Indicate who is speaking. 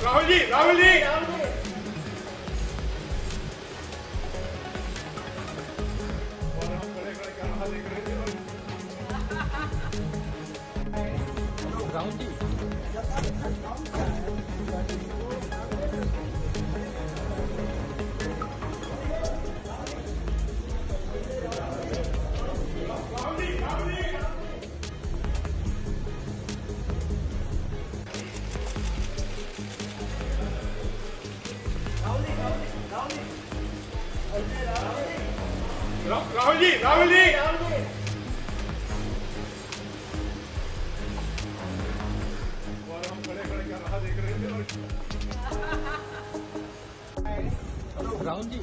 Speaker 1: राहुल जी राहुल जी
Speaker 2: राहुल जी
Speaker 1: राहुल जी राहुल जी और हम खड़े खड़े क्या रहा देख रहे थे
Speaker 2: राहुल जी